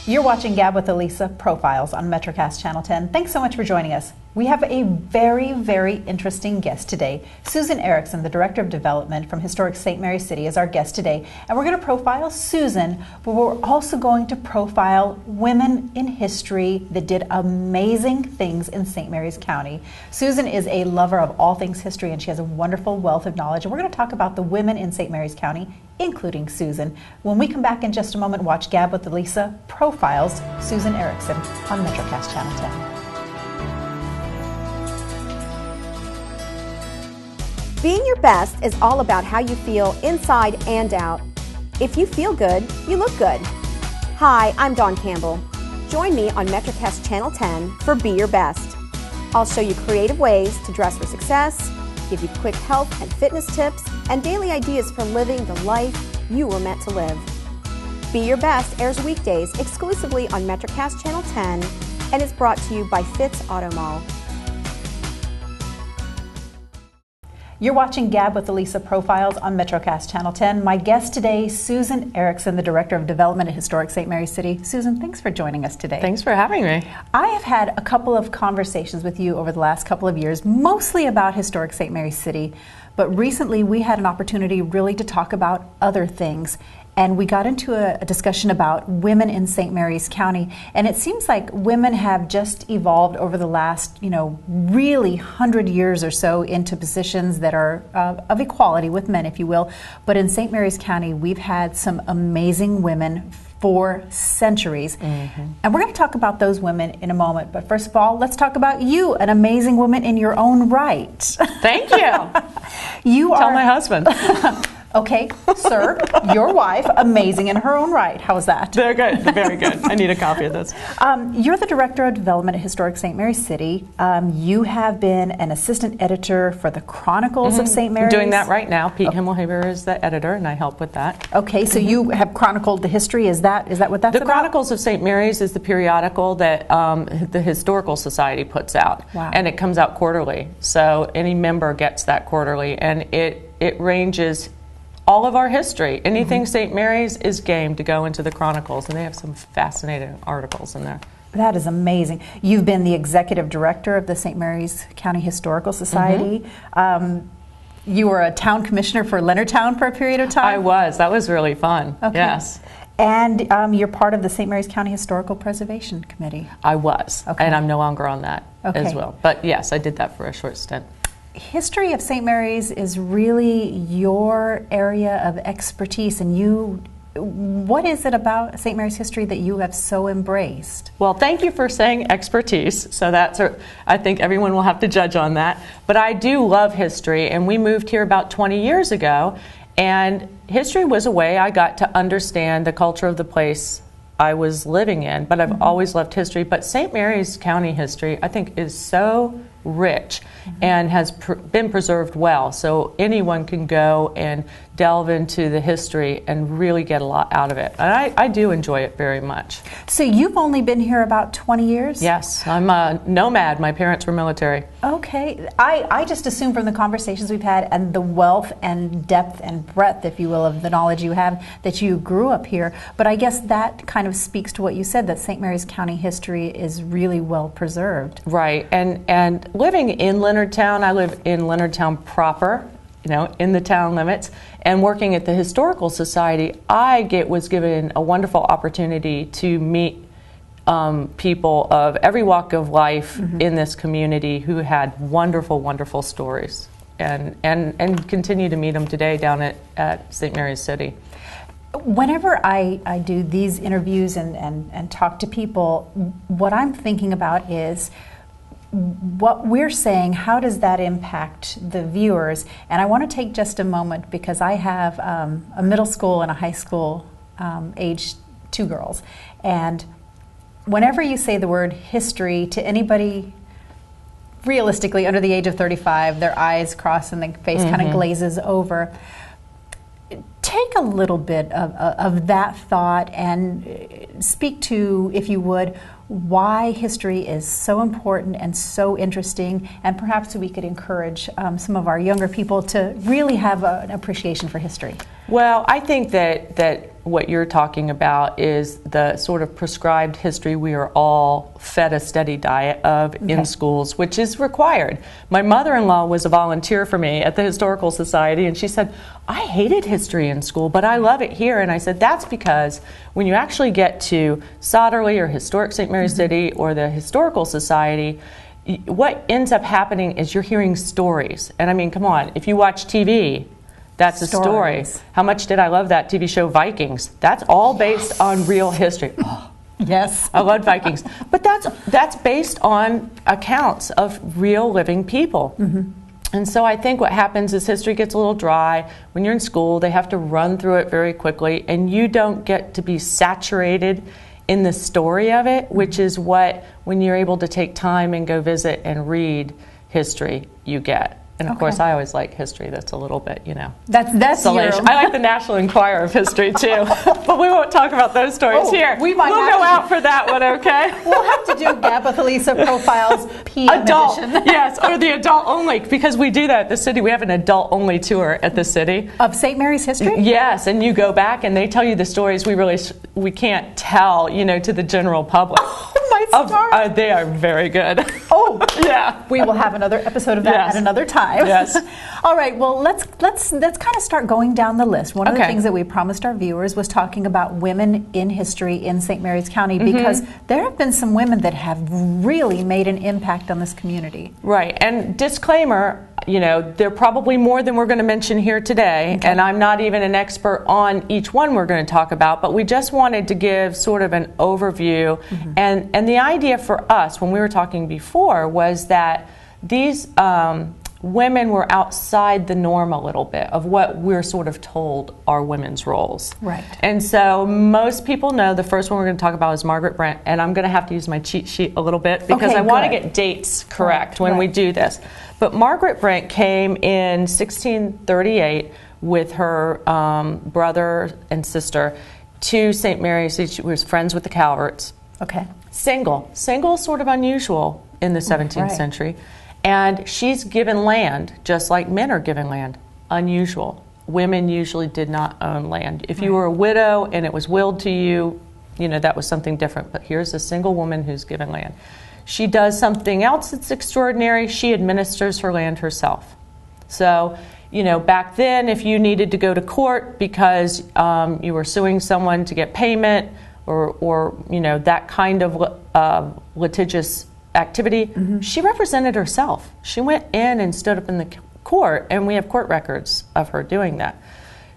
You're watching Gab with ALisa Profiles on MetroCast Channel 10. Thanks so much for joining us. We have a very, very interesting guest today. Susan Erichsen, the Director of Development from Historic St. Mary's City, is our guest today. And we're going to profile Susan, but we're also going to profile women in history that did amazing things in St. Mary's County. Susan is a lover of all things history, and she has a wonderful wealth of knowledge. And we're going to talk about the women in St. Mary's County, including Susan. When we come back in just a moment, watch Gab with ALisa Profiles Susan Erichsen on MetroCast Channel 10. Being your best is all about how you feel inside and out. If you feel good, you look good. Hi, I'm Dawn Campbell. Join me on MetroCast Channel 10 for Be Your Best. I'll show you creative ways to dress for success, give you quick health and fitness tips, and daily ideas for living the life you were meant to live. Be Your Best airs weekdays exclusively on MetroCast Channel 10 and is brought to you by Fitz Auto Mall. You're watching Gab with ALisa Profiles on MetroCast Channel 10. My guest today, Susan Erichsen, the Director of Development at Historic St. Mary's City. Susan, thanks for joining us today. Thanks for having me. I have had a couple of conversations with you over the last couple of years, mostly about Historic St. Mary's City, but recently we had an opportunity really to talk about other things. And we got into a discussion about women in St. Mary's County. And it seems like women have just evolved over the last, really 100 years or so into positions that are of equality with men, if you will. But in St. Mary's County, we've had some amazing women for centuries. Mm-hmm. And we're going to talk about those women in a moment. But first of all, let's talk about you, an amazing woman in your own right. Thank you. Tell my husband. Okay, sir, your wife, amazing in her own right. How was that? They're good. They're very good. I need a copy of this. You're the Director of Development at Historic St. Mary's City. You have been an assistant editor for the Chronicles of St. Mary's. I'm doing that right now. Pete Himmelhaber is the editor, and I help with that. Okay, so you have chronicled the history. Is that what that's about? The Chronicles of St. Mary's is the periodical that the Historical Society puts out. Wow. And it comes out quarterly. So any member gets that quarterly, and it ranges all of our history. Anything St. Mary's is game to go into the Chronicles, and they have some fascinating articles in there. That is amazing. You've been the executive director of the St. Mary's County Historical Society. You were a town commissioner for Leonardtown for a period of time? I was. That was really fun. Okay. Yes. And you're part of the St. Mary's County Historical Preservation Committee. I was. Okay. And I'm no longer on that as well. But yes, I did that for a short stint. History of St. Mary's is really your area of expertise, and what is it about St. Mary's history that you have so embraced? Well, thank you for saying expertise. So I think everyone will have to judge on that. But I do love history, and we moved here about 20 years ago, and history was a way I got to understand the culture of the place I was living in. But I've always loved history. But St. Mary's County history, I think, is so rich and has been preserved well, so anyone can go and delve into the history and really get a lot out of it. And I do enjoy it very much. So you've only been here about 20 years? Yes, I'm a nomad. My parents were military. Okay. I just assume from the conversations we've had and the wealth and depth and breadth, if you will, of the knowledge you have, that you grew up here. But I guess that kind of speaks to what you said, that St. Mary's County history is really well preserved. Right. And living in Leonardtown, I live in Leonardtown proper, in the town limits, and working at the Historical Society, I was given a wonderful opportunity to meet people of every walk of life in this community who had wonderful, wonderful stories, and continue to meet them today down at St. Mary's City. Whenever I do these interviews and talk to people, what I'm thinking about is what we're saying, how does that impact the viewers? And I want to take just a moment because I have a middle school and a high school age 2 girls. And whenever you say the word history to anybody realistically under the age of 35, their eyes cross and the face kind of glazes over. Take a little bit of that thought and speak to, if you would, why history is so important and so interesting, and perhaps we could encourage some of our younger people to really have an appreciation for history. Well, I think that what you're talking about is the sort of prescribed history we are all fed a steady diet of in schools, which is required. My mother-in-law was a volunteer for me at the Historical Society, and she said, I hated history in school, but I love it here. And I said, that's because when you actually get to Sodderly or Historic St. Mary's City or the Historical Society, what ends up happening is you're hearing stories. And I mean, come on, if you watch TV, that's a story. How much did I love that TV show Vikings? That's all based on real history. Oh, yes. I love Vikings. But that's based on accounts of real living people. And so I think what happens is history gets a little dry. When you're in school, they have to run through it very quickly, and you don't get to be saturated in the story of it, which is what, when you're able to take time and go visit and read history, you get. And of course, I always like history that's a little bit, you know, that's salacious. I like the National Enquirer of history too, but we won't talk about those stories here. We'll go out for that one, okay? We'll have to do GAB with ALisa Profiles PM adult edition. Yes, or the adult only, because we do that at the city. We have an adult only tour at the city of St. Mary's history. Yes, and you go back and they tell you the stories we can't tell, you know, to the general public. They are very good. Oh, yeah. We will have another episode of that at another time. Yes. All right. Well, let's kind of start going down the list. One of the things that we promised our viewers was talking about women in history in St. Mary's County, because there have been some women that have really made an impact on this community. Right. And disclaimer, you know, there are probably more than we're going to mention here today, and I'm not even an expert on each one we're going to talk about, but we just wanted to give sort of an overview. And the idea for us when we were talking before was that these women were outside the norm a little bit of what we're sort of told are women's roles. Right. And so most people know the first one we're going to talk about is Margaret Brent, and I'm going to have to use my cheat sheet a little bit because I want to get dates correct when we do this. But Margaret Brent came in 1638 with her brother and sister to St. Mary's. She was friends with the Calverts. Okay. Single, sort of unusual in the 17th century. And she's given land, just like men are given land. Unusual. Women usually did not own land. If you were a widow and it was willed to you, you know, that was something different. But here's a single woman who's given land. She does something else that's extraordinary. She administers her land herself. So, you know, back then, if you needed to go to court because you were suing someone to get payment or you know, that kind of litigious activity, she represented herself. She went in and stood up in the court, and we have court records of her doing that.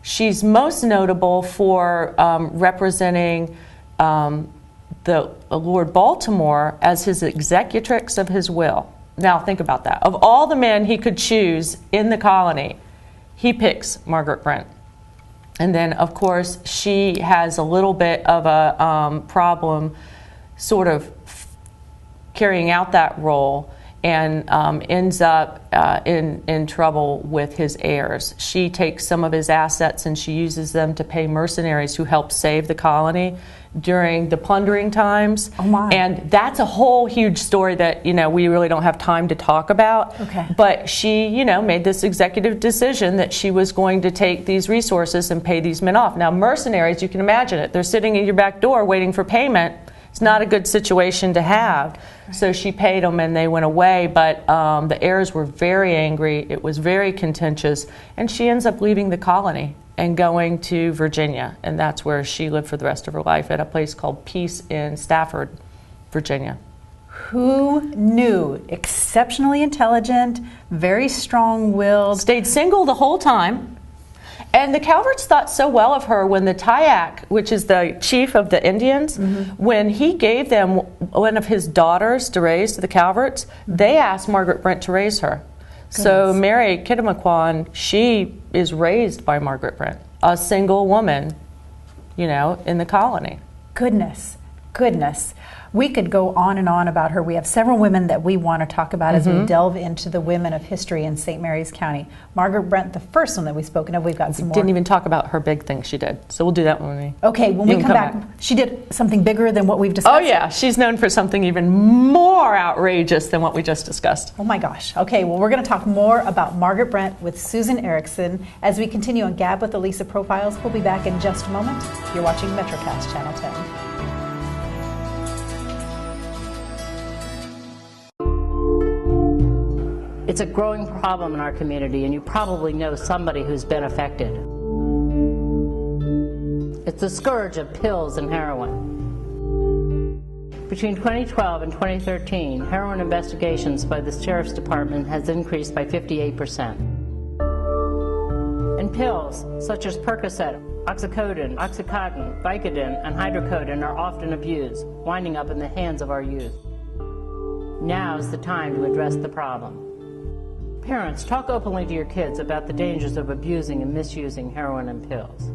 She's most notable for representing the Lord Baltimore as his executrix of his will. Now think about that. Of all the men he could choose in the colony, he picks Margaret Brent. And then, of course, she has a little bit of a problem sort of carrying out that role, and ends up in trouble with his heirs. She takes some of his assets and she uses them to pay mercenaries who helped save the colony during the plundering times. Oh my. And that's a whole huge story that, you know, we really don't have time to talk about. Okay. But she, you know, made this executive decision that she was going to take these resources and pay these men off. Now, mercenaries, you can imagine it. They're sitting at your back door waiting for payment. It's not a good situation to have. Right. So she paid them and they went away, but the heirs were very angry. It was very contentious, and she ends up leaving the colony and going to Virginia, and that's where she lived for the rest of her life at a place called Peace in Stafford, Virginia. Who knew? Exceptionally intelligent, very strong-willed. Stayed single the whole time. And the Calverts thought so well of her when the Tyak, which is the chief of the Indians, when he gave them one of his daughters to raise to the Calverts, they asked Margaret Brent to raise her. Goodness. So Mary Kittamaquan, she is raised by Margaret Brent, a single woman, you know, in the colony. Goodness. goodness. We could go on and on about her. We have several women that we want to talk about as we delve into the women of history in St. Mary's County. Margaret Brent, the first one that we've spoken of. We've got some more. Didn't even talk about her big thing she did. So we'll do that when we Okay, when we come back, she did something bigger than what we've discussed. Oh yeah, she's known for something even more outrageous than what we just discussed. Oh my gosh. Okay, well, we're going to talk more about Margaret Brent with Susan Erichsen as we continue on GAB with ALisa Profiles. We'll be back in just a moment. You're watching MetroCast Channel 10. It's a growing problem in our community, and you probably know somebody who's been affected. It's the scourge of pills and heroin. Between 2012 and 2013, heroin investigations by the Sheriff's Department has increased by 58%. And pills, such as Percocet, Oxycodone, Oxycontin, Vicodin, and Hydrocodone are often abused, winding up in the hands of our youth. Now's the time to address the problem. Parents, talk openly to your kids about the dangers of abusing and misusing heroin and pills.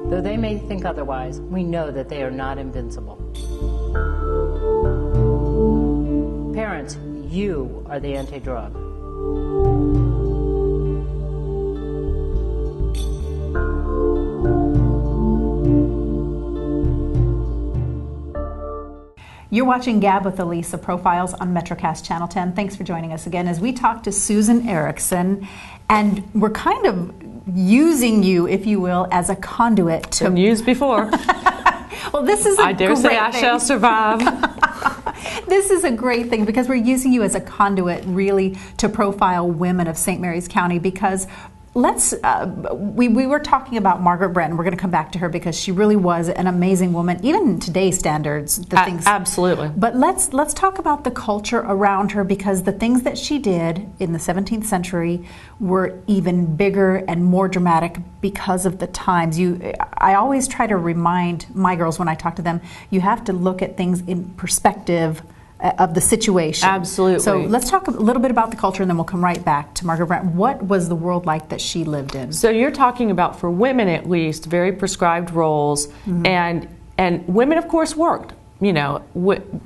Though they may think otherwise, we know that they are not invincible. Parents, you are the anti-drug. You're watching GAB with ALisa Profiles on MetroCast Channel 10. Thanks for joining us again as we talk to Susan Erichsen, and we're kind of using you, if you will, as a conduit to... Been used before. Well, this is a I dare say I shall survive. This is a great thing because we're using you as a conduit really to profile women of St. Mary's County because we were talking about Margaret Brent, and we're going to come back to her because she really was an amazing woman, even in today's standards. Absolutely. But let's talk about the culture around her because the things that she did in the 17th century were even bigger and more dramatic because of the times. I always try to remind my girls when I talk to them, you have to look at things in perspective of the situation. Absolutely. So let's talk a little bit about the culture and then we'll come right back to Margaret Brent. What was the world like that she lived in? So you're talking about, for women at least, very prescribed roles, and women of course worked. You know,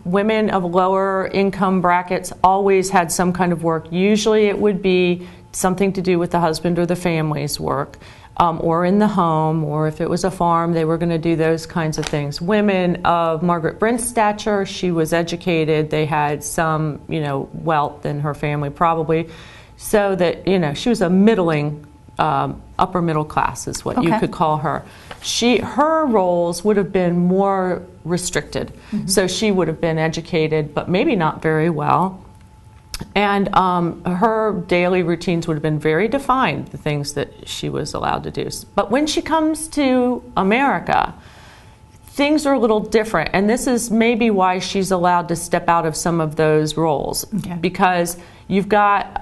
women of lower income brackets always had some kind of work. Usually it would be something to do with the husband or the family's work. Or in the home, or if it was a farm, they were going to do those kinds of things. Women of Margaret Brent's stature, she was educated, they had some, wealth in her family probably, so that, she was a middling, upper middle class is what you could call her. Her roles would have been more restricted, so she would have been educated, but maybe not very well. And her daily routines would have been very defined, the things that she was allowed to do. But when she comes to America, things are a little different. And this is maybe why she's allowed to step out of some of those roles. Because you've got,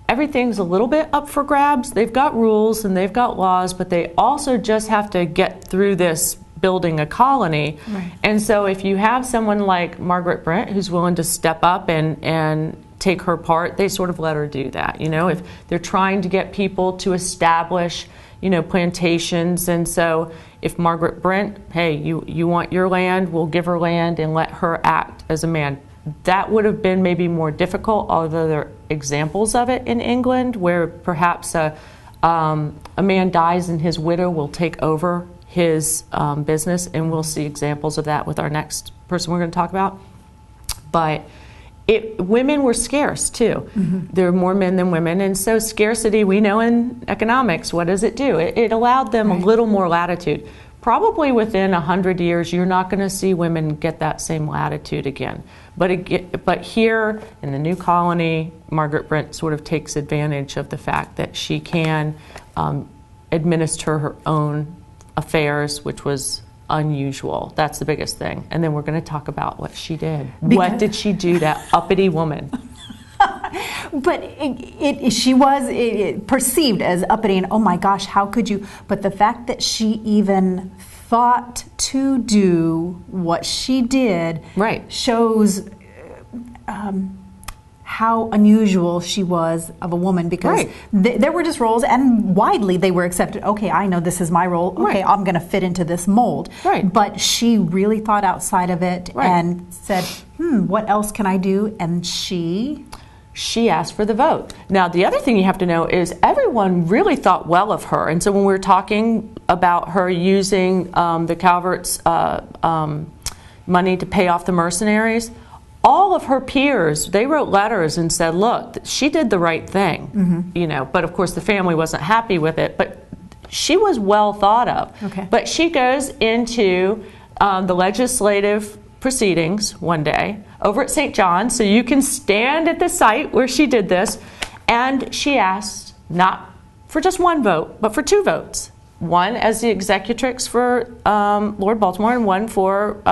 everything's a little bit up for grabs. They've got rules and they've got laws, but they also just have to get through this building a colony. And so if you have someone like Margaret Brent who's willing to step up and take her part, they sort of let her do that. If they're trying to get people to establish, plantations, and so if Margaret Brent, hey, you want your land, we'll give her land and let her act as a man. That would have been maybe more difficult, although there are examples of it in England where perhaps a man dies and his widow will take over his business, and we'll see examples of that with our next person we're going to talk about. But women were scarce too. There are more men than women, and so scarcity, we know in economics, what does it do? It allowed them a little more latitude. Probably within 100 years, you're not going to see women get that same latitude again. But here in the new colony, Margaret Brent sort of takes advantage of the fact that she can administer her own affairs, which was unusual. That's the biggest thing. And then we're going to talk about what she did. What did she do, that uppity woman? But she was perceived as uppity, and oh my gosh, how could you? But the fact that she even thought to do what she did shows how unusual she was of a woman, because Right. there were just roles, and widely they were accepted. Okay, I know this is my role. Okay, Right. I'm going to fit into this mold. Right. But she really thought outside of it Right. and said, what else can I do? And she asked for the vote. Now, the other thing you have to know is everyone really thought well of her. And so when we were talking about her using the Calvert's money to pay off the mercenaries, all of her peers, they wrote letters and said, look, she did the right thing. You know, but of course the family wasn't happy with it, but she was well thought of. Okay. But she goes into the legislative proceedings one day over at St. John's, so you can stand at the site where she did this, and she asked not for just one vote, but for 2 votes. One as the executrix for Lord Baltimore, and one for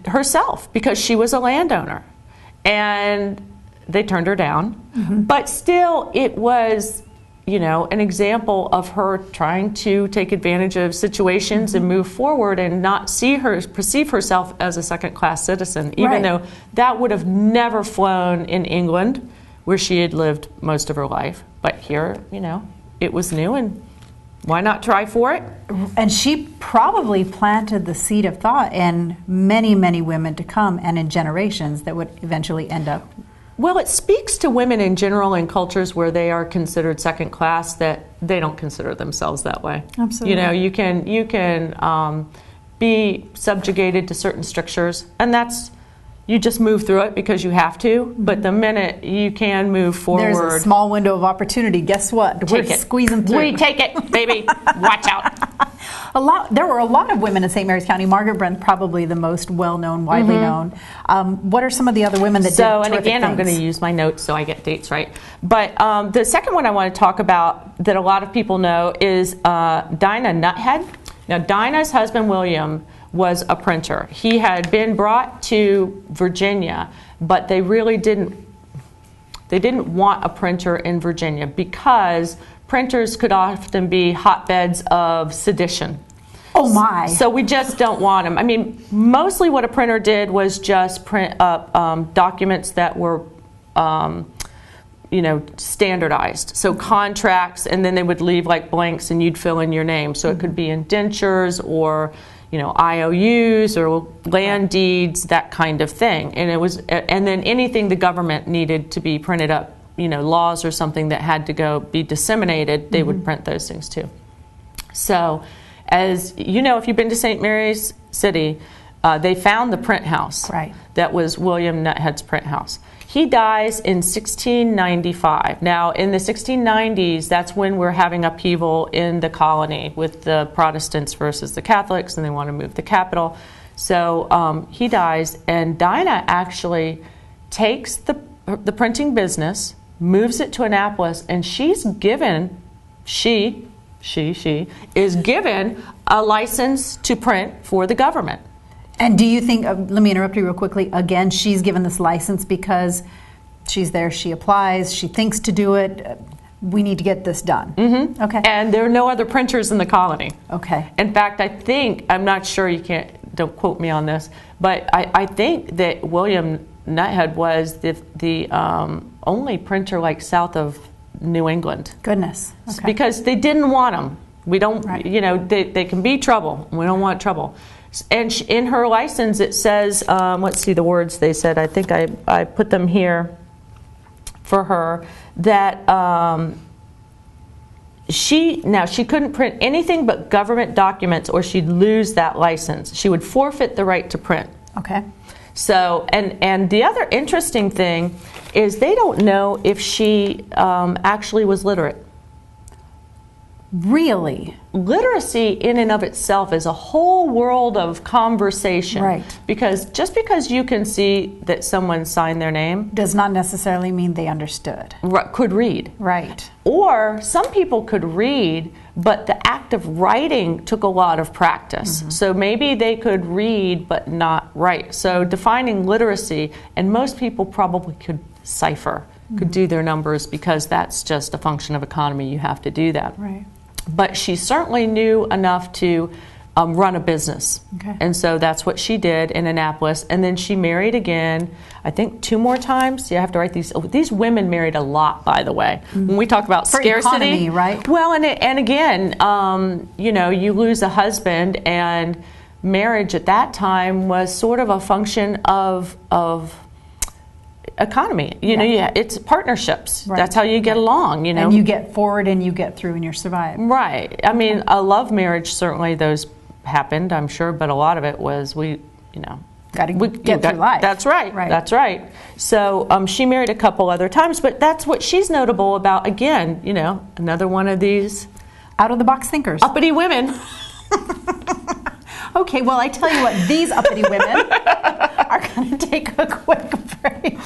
herself, because she was a landowner. And they turned her down. But still, it was, you know, an example of her trying to take advantage of situations and move forward and not perceive herself as a second-class citizen, even Right. though that would have never flown in England, where she had lived most of her life. But here, you know, it was new, and why not try for it? And she probably planted the seed of thought in many, many women to come, and in generations that would eventually end up. Well, it speaks to women in general in cultures where they are considered second class, that they don't consider themselves that way. Absolutely. You know, you can be subjugated to certain strictures, and you just move through it because you have to. But the minute you can move forward, There's a small window of opportunity. Guess what? We're take it. squeezing through. We take it, baby. Watch out. There were a lot of women in St. Mary's County. Margaret Brent, probably the most well-known, widely known. What are some of the other women that did terrific And again, I'm things? going to use my notes so I get dates right. But the second one I want to talk about that a lot of people know is Dinah Nuthead. Now, Dinah's husband, William, was a printer. He had been brought to Virginia, but they really didn't want a printer in Virginia because printers could often be hotbeds of sedition. Oh my! So we just don't want them. I mean, mostly what a printer did was just print up documents that were, you know, standardized. So contracts, and then they would leave like blanks, and you'd fill in your name. So it could be indentures or, you know, IOUs or land deeds, that kind of thing. And it was, and then anything the government needed to be printed up, you know, laws or something that had to go be disseminated, they would print those things too. So, as you know, if you've been to St. Mary's City, they found the print house. Right. That was William Nuthead's print house. He dies in 1695. Now, in the 1690s, that's when we're having upheaval in the colony with the Protestants versus the Catholics, and they want to move the capital. So he dies, and Dinah actually takes the printing business, moves it to Annapolis, and she is given a license to print for the government. And do you think, let me interrupt you real quickly, again, she's given this license because she's there, she applies, she thinks to do it, we need to get this done. Okay. And there are no other printers in the colony. Okay. In fact, I think, I'm not sure, don't quote me on this, but I think that William Nuthead was the only printer like south of New England. Goodness. Okay. Because they didn't want them. We don't, Right. you know, they can be trouble. We don't want trouble. And in her license, it says, let's see the words they said. I think I put them here for her, that she couldn't print anything but government documents, or she'd lose that license. She would forfeit the right to print. Okay. So, and the other interesting thing is they don't know if she actually was literate. Really? Literacy in and of itself is a whole world of conversation. Right. Because just because you can see that someone signed their name, Does not necessarily mean they understood. could read. Right. Or some people could read, but the act of writing took a lot of practice. So maybe they could read but not write. So defining literacy, and most people probably could cipher, could do their numbers, because that's just a function of economy. You have to do that. Right. But she certainly knew enough to run a business. Okay. And so that's what she did in Annapolis. And then she married again, I think 2 more times. You have to write these. These women married a lot, by the way. When we talk about For scarcity, economy, right? Well, and again, you know, you lose a husband, and marriage at that time was sort of a function of economy. You know, it's partnerships. Right. That's how you get along, you know. And you get forward and you get through and you survive. Right. I mean, a love marriage, certainly those happened, I'm sure, but a lot of it was you know. Got to get through life. That's right. That's right. So she married a couple other times, but that's what she's notable about. Again, you know, another one of these out-of-the-box thinkers. Uppity women. Okay, well, I tell you what, these uppity women are going to take a quick break.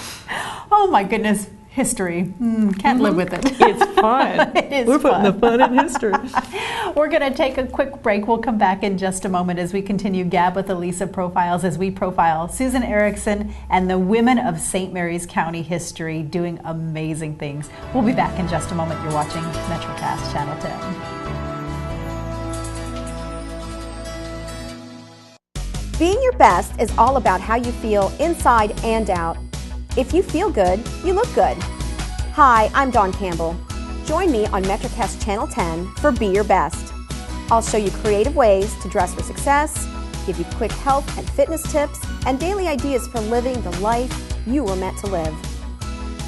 Oh, my goodness. History. Can't live with it. It's fun. It is We're putting fun. the fun in history. We're going to take a quick break. We'll come back in just a moment as we continue Gab with ALisa Profiles, as we profile Susan Erichsen and the women of St. Mary's County history doing amazing things. We'll be back in just a moment. You're watching MetroCast Channel 10. Being your best is all about how you feel inside and out. If you feel good, you look good. Hi, I'm Dawn Campbell. Join me on MetroCast Channel 10 for Be Your Best. I'll show you creative ways to dress for success, give you quick health and fitness tips, and daily ideas for living the life you were meant to live.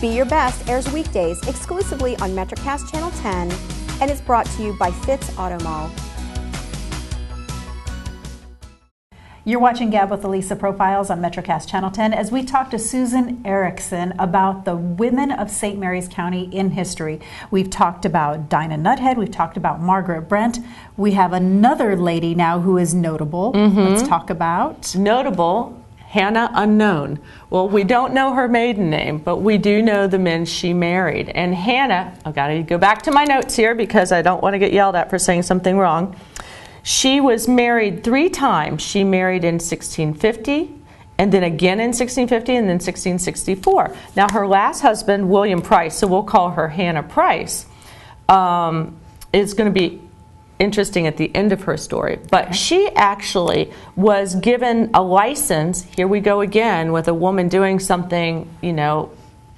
Be Your Best airs weekdays exclusively on MetroCast Channel 10 and is brought to you by Fitz Auto Mall. You're watching Gab with ALisa Profiles on MetroCast Channel 10 as we talk to Susan Erichsen about the women of St. Mary's County in history. We've talked about Dinah Nuthead. We've talked about Margaret Brent. We have another lady now who is notable. Let's talk about... Notable, Hannah Unknown. Well, we don't know her maiden name, but we do know the men she married. And Hannah, I've got to go back to my notes here because I don't want to get yelled at for saying something wrong. She was married 3 times. She married in 1650, and then again in 1650, and then 1664. Now, her last husband, William Price, so we'll call her Hannah Price, is going to be interesting at the end of her story. But she actually was given a license, here we go again, with a woman doing something, you know,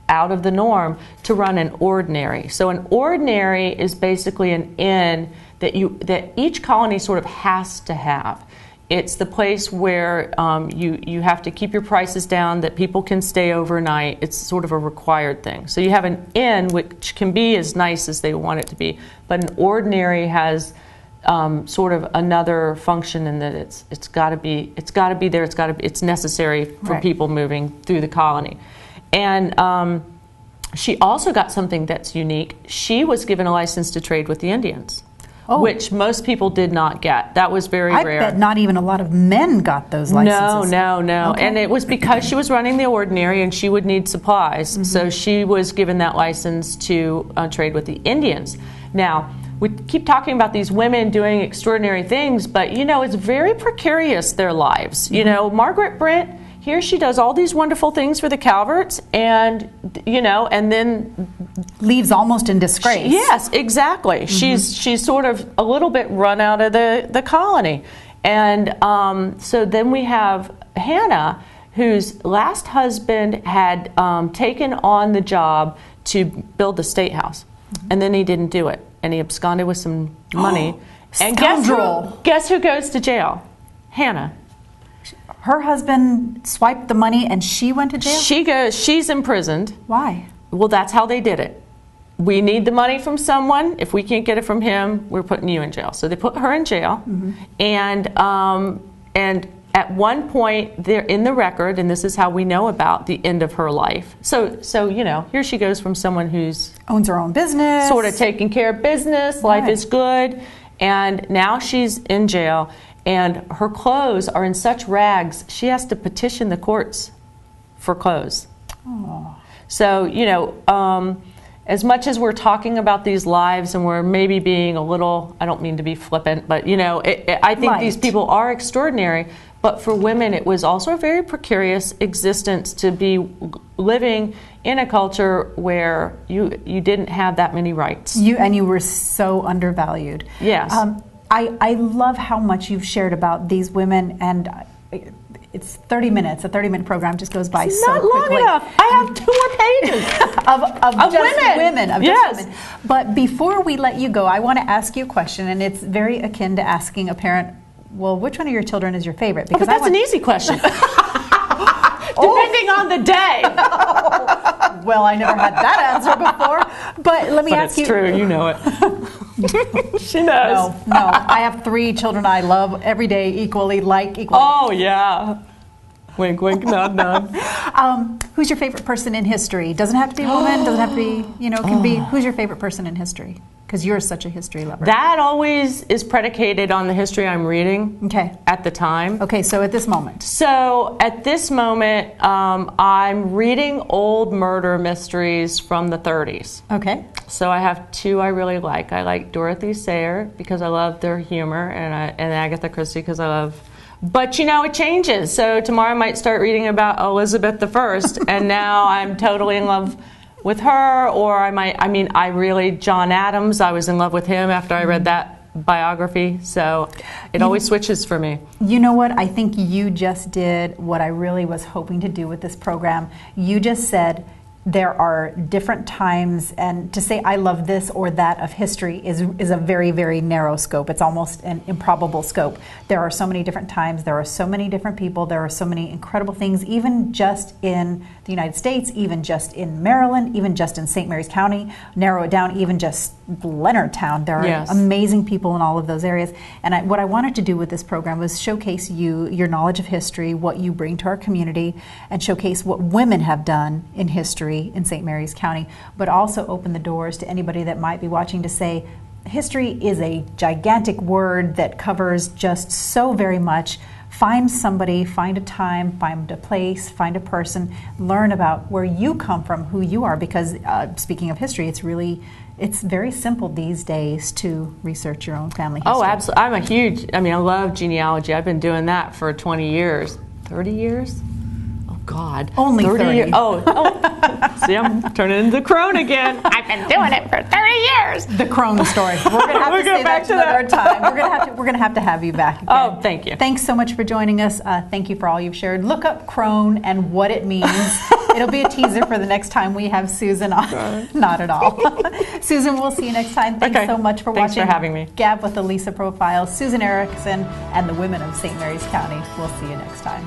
out of the norm, to run an ordinary. So an ordinary is basically an inn that each colony sort of has to have. It's the place where you have to keep your prices down, that people can stay overnight. It's sort of a required thing. So you have an inn, which can be as nice as they want it to be, but an ordinary has sort of another function in that it's got to be there. It's necessary for people moving through the colony. And she also got something that's unique. She was given a license to trade with the Indians. Which most people did not get. That was very rare. I bet not even a lot of men got those licenses. No. Okay. And it was because she was running the ordinary and she would need supplies. So she was given that license to trade with the Indians. Now, we keep talking about these women doing extraordinary things, but, you know, it's very precarious, their lives. You know, Margaret Brent, here she does all these wonderful things for the Calverts, and, you know, and then leaves almost in disgrace. Yes, exactly. She's sort of a little bit run out of the colony. And so then we have Hannah, whose last husband had taken on the job to build the State House. And then he didn't do it. And he absconded with some money. And guess who goes to jail? Hannah. Her husband swiped the money and she went to jail? She's imprisoned. Why? Well, that's how they did it. We need the money from someone. If we can't get it from him, we're putting you in jail. So they put her in jail. And at one point, they're in the record, and this is how we know about the end of her life. So you know, here she goes from someone who's owns her own business, sort of taking care of business, life is good, and now she's in jail. And her clothes are in such rags, she has to petition the courts for clothes. So, you know, as much as we're talking about these lives and we're maybe being a little, I don't mean to be flippant, but, you know, I think these people are extraordinary. But for women, it was also a very precarious existence to be living in a culture where you didn't have that many rights. You were so undervalued. Yes. I love how much you've shared about these women, and it's 30 minutes. A 30-minute program just goes by so quickly. Not long enough. I have 2 more pages of just women. Of yes. just women. But before we let you go, I want to ask you a question, and it's very akin to asking a parent, well, which one of your children is your favorite? Because that's an easy question. Depending on the day. Well, I never had that answer before. But let me ask you. It's true, you know it. She knows. No, I have 3 children I love every day equally, equally. Oh, yeah. Wink, wink, nod, nod. Who's your favorite person in history? Doesn't have to be a woman, doesn't have to be, it can be, who's your favorite person in history? Because you're such a history lover. That always is predicated on the history I'm reading at the time. Okay, so at this moment. So at this moment, I'm reading old murder mysteries from the 30s. Okay. So I have 2 I really like. I like Dorothy Sayre because I love their humor, and Agatha Christie because I love... But it changes. So tomorrow I might start reading about Elizabeth I, and now I'm totally in love with her, or John Adams, I was in love with him after I read that biography, so it always switches for me. You know what? I think you just did what I really was hoping to do with this program. You just said there are different times, and to say I love this or that of history is a very, very narrow scope. It's almost an improbable scope. There are so many different times, there are so many different people, there are so many incredible things, even just in the United States, even just in Maryland, even just in St. Mary's County, narrow it down, even just Leonardtown. There are amazing people in all of those areas. And what I wanted to do with this program was showcase your knowledge of history, what you bring to our community, and showcase what women have done in history in St. Mary's County, but also open the doors to anybody that might be watching to say, history is a gigantic word that covers just so very much. Find somebody, find a time, find a place, find a person, learn about where you come from, who you are, because speaking of history, it's very simple these days to research your own family history. Oh, absolutely. I love genealogy. I've been doing that for 20 years. 30 years? Oh, God. Only 30. Oh. See, I'm turning into the crone again. I've been doing it for 30 years. The crone story. We're going to have to say that another time. We're going to have you back again. Oh, thank you. Thanks so much for joining us. Thank you for all you've shared. Look up crone and what it means. It'll be a teaser for the next time we have Susan on. Not at all. Susan, we'll see you next time. Thanks so much for watching. Thanks for having me. GAB with ALisa Profiles, Susan Erichsen, and the women of St. Mary's County. We'll see you next time.